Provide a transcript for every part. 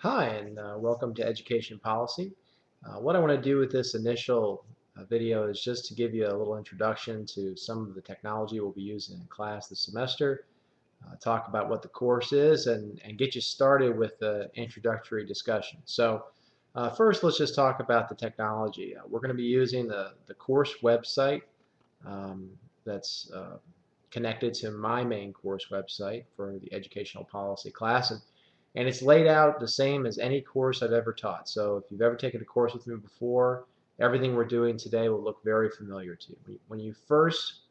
Hi, and welcome to Education Policy. What I want to do with this initial video is just to give you a little introduction to some of the technology we'll be using in class this semester, talk about what the course is, and get you started with the introductory discussion. So first, let's just talk about the technology. We're going to be using the course website um, that's connected to my main course website for the educational policy class. And it's laid out the same as any course I've ever taught. So if you've ever taken a course with me before, everything we're doing today will look very familiar to you. When you first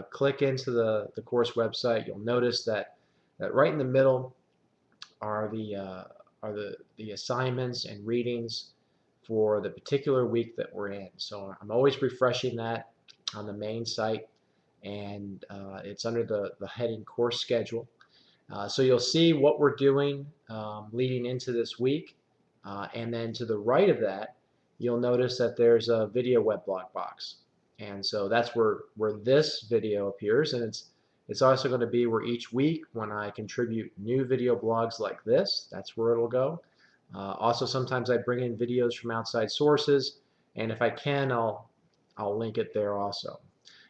click into the course website, you'll notice that right in the middle are the assignments and readings for the particular week that we're in. So I'm always refreshing that on the main site, and it's under the heading course schedule. So you'll see what we're doing leading into this week, and then to the right of that, you'll notice that there's a video weblog box, and so that's where this video appears, and it's also going to be where each week when I contribute new video blogs like this, that's where it'll go. Also, sometimes I bring in videos from outside sources, and if I can, I'll link it there also.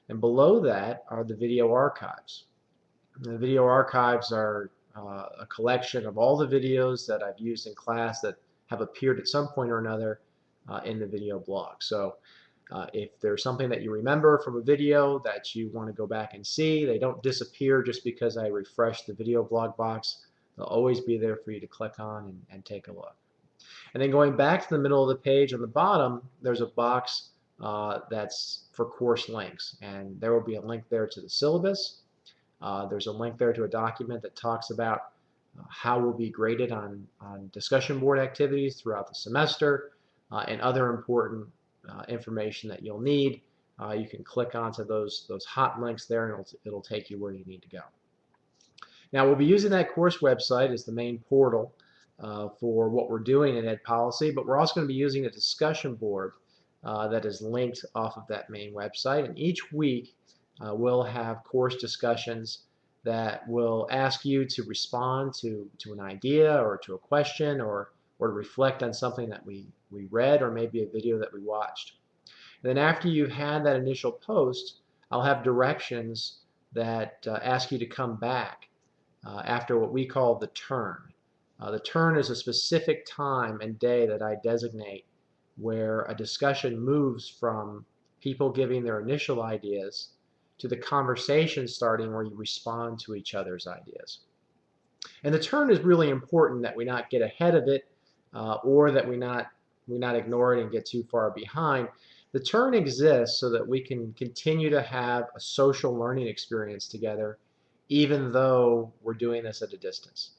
And below that are the video archives. The video archives are a collection of all the videos that I've used in class that have appeared at some point or another in the video blog. So if there's something that you remember from a video that you want to go back and see, they don't disappear just because I refresh the video blog box. They'll always be there for you to click on and take a look. And then going back to the middle of the page on the bottom, there's a box that's for course links. And there will be a link there to the syllabus. There's a link there to a document that talks about how we'll be graded on discussion board activities throughout the semester and other important information that you'll need. You can click onto those hot links there, and it'll take you where you need to go. Now, we'll be using that course website as the main portal for what we're doing in Ed Policy, but we're also going to be using a discussion board that is linked off of that main website. And each week, we'll have course discussions that will ask you to respond to an idea or to a question or to reflect on something that we read or maybe a video that we watched. And then after you've had that initial post, I'll have directions that ask you to come back after what we call the turn. The turn is a specific time and day that I designate where a discussion moves from people giving their initial ideas to the conversation starting where you respond to each other's ideas. And the turn is really important that we not get ahead of it or that we not ignore it and get too far behind. The turn exists so that we can continue to have a social learning experience together even though we're doing this at a distance.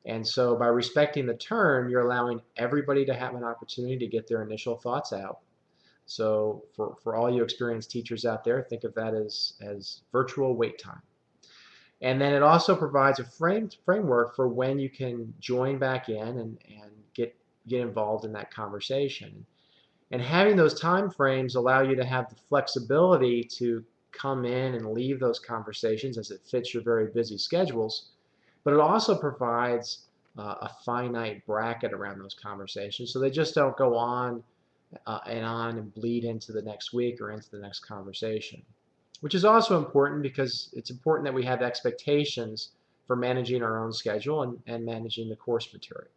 And so by respecting the turn, you're allowing everybody to have an opportunity to get their initial thoughts out. So for all you experienced teachers out there, think of that as virtual wait time. And then it also provides a framework for when you can join back in and get involved in that conversation. And having those time frames allow you to have the flexibility to come in and leave those conversations as it fits your very busy schedules. But it also provides a finite bracket around those conversations so they just don't go on and bleed into the next week or into the next conversation, which is also important because it's important that we have expectations for managing our own schedule and managing the course material.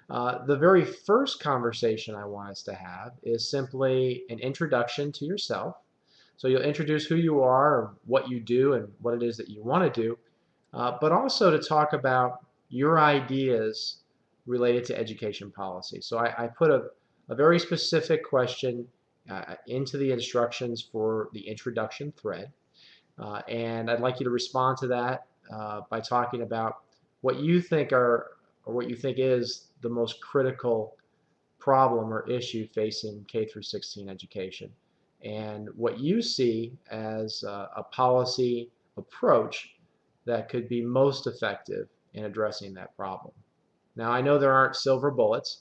The very first conversation I want us to have is simply an introduction to yourself. So you'll introduce who you are, what you do, and what it is that you want to do, but also to talk about your ideas related to education policy. So I put a very specific question into the instructions for the introduction thread. And I'd like you to respond to that by talking about what you think is the most critical problem or issue facing K through 16 education, and what you see as a policy approach that could be most effective in addressing that problem. Now, I know there aren't silver bullets,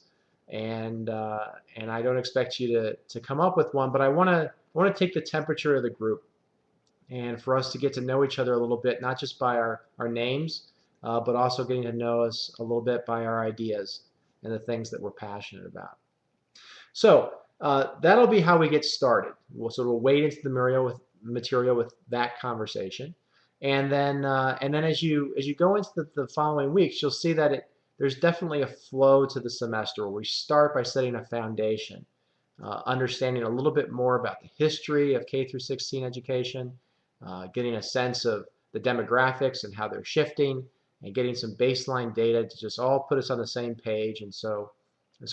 and I don't expect you to come up with one, but I want to take the temperature of the group and for us to get to know each other a little bit, not just by our names, but also getting to know us a little bit by our ideas and the things that we're passionate about. So that'll be how we get started. We'll wade into the material with that conversation, and then as you go into the following weeks, you'll see that there's definitely a flow to the semester where we start by setting a foundation, understanding a little bit more about the history of K through 16 education, getting a sense of the demographics and how they're shifting, and getting some baseline data to just all put us on the same page. And so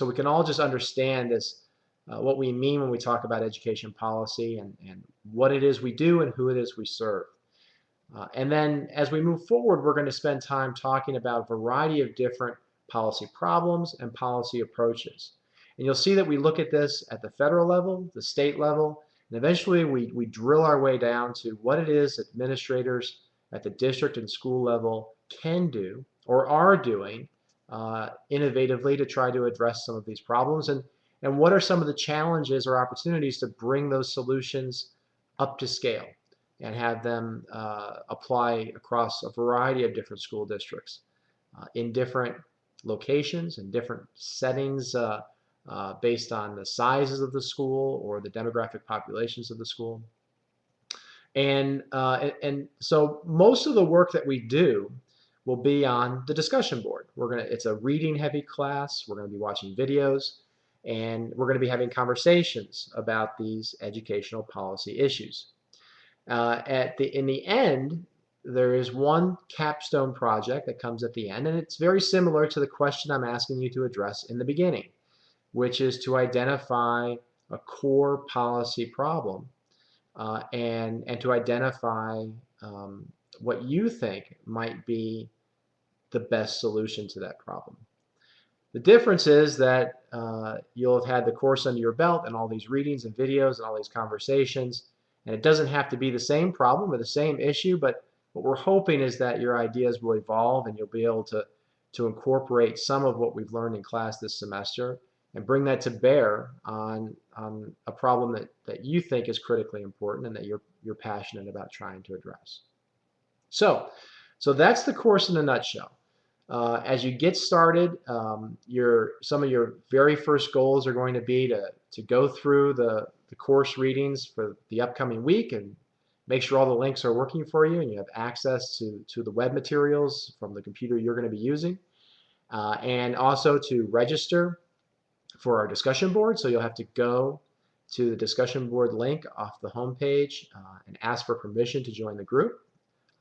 we can all just understand this, what we mean when we talk about education policy, and what it is we do and who it is we serve. And then as we move forward, we're going to spend time talking about a variety of different policy problems and policy approaches. And you'll see that we look at this at the federal level, the state level, and eventually we drill our way down to what it is administrators at the district and school level can do or are doing innovatively to try to address some of these problems, and what are some of the challenges or opportunities to bring those solutions up to scale and have them apply across a variety of different school districts in different locations and different settings based on the sizes of the school or the demographic populations of the school. And so most of the work that we do will be on the discussion board. It's a reading heavy class. We're going to be watching videos, and we're going to be having conversations about these educational policy issues. In the end, there is one capstone project that comes at the end, and it's very similar to the question I'm asking you to address in the beginning, which is to identify a core policy problem and to identify what you think might be the best solution to that problem. The difference is that you'll have had the course under your belt and all these readings and videos and all these conversations, and it doesn't have to be the same problem or the same issue, but what we're hoping is that your ideas will evolve and you'll be able to incorporate some of what we've learned in class this semester and bring that to bear on a problem that you think is critically important and that you're passionate about trying to address. So that's the course in a nutshell. As you get started, some of your very first goals are going to be to go through the course readings for the upcoming week and make sure all the links are working for you and you have access to the web materials from the computer you're going to be using, and also to register for our discussion board. So you'll have to go to the discussion board link off the home page and ask for permission to join the group.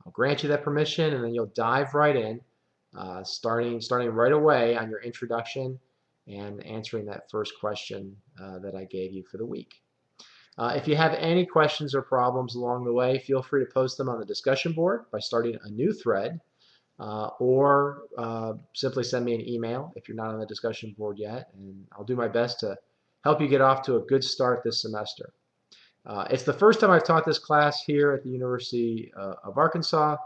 I'll grant you that permission, and then you'll dive right in, starting right away on your introduction and answering that first question that I gave you for the week. If you have any questions or problems along the way, feel free to post them on the discussion board by starting a new thread, or simply send me an email if you're not on the discussion board yet, and I'll do my best to help you get off to a good start this semester. It's the first time I've taught this class here at the University of Arkansas.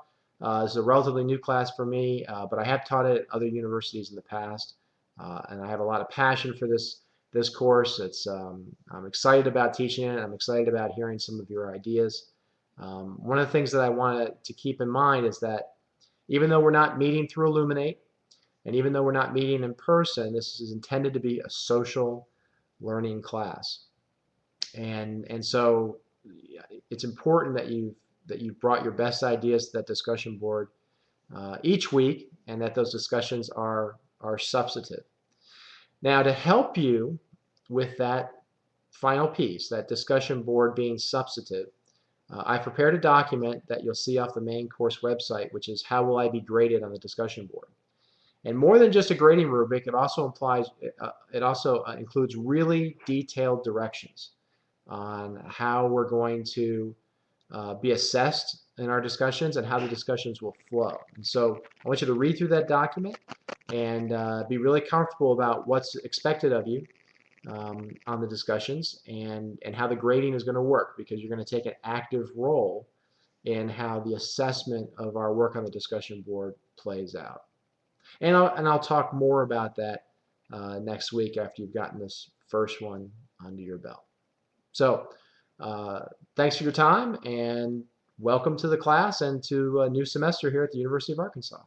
It's a relatively new class for me, but I have taught it at other universities in the past, and I have a lot of passion for this course. I'm excited about teaching it. I'm excited about hearing some of your ideas. One of the things that I want to keep in mind is that even though we're not meeting through Illuminate, and even though we're not meeting in person, this is intended to be a social learning class. And so it's important that you've brought your best ideas to that discussion board each week, and that those discussions are substantive. Now, to help you with that final piece, that discussion board being substantive, I've prepared a document that you'll see off the main course website, which is how will I be graded on the discussion board. And more than just a grading rubric, it also includes really detailed directions on how we're going to be assessed in our discussions and how the discussions will flow. And so I want you to read through that document and be really comfortable about what's expected of you on the discussions and how the grading is going to work, because you're going to take an active role in how the assessment of our work on the discussion board plays out. And I'll talk more about that next week after you've gotten this first one under your belt. So thanks for your time, and welcome to the class and to a new semester here at the University of Arkansas.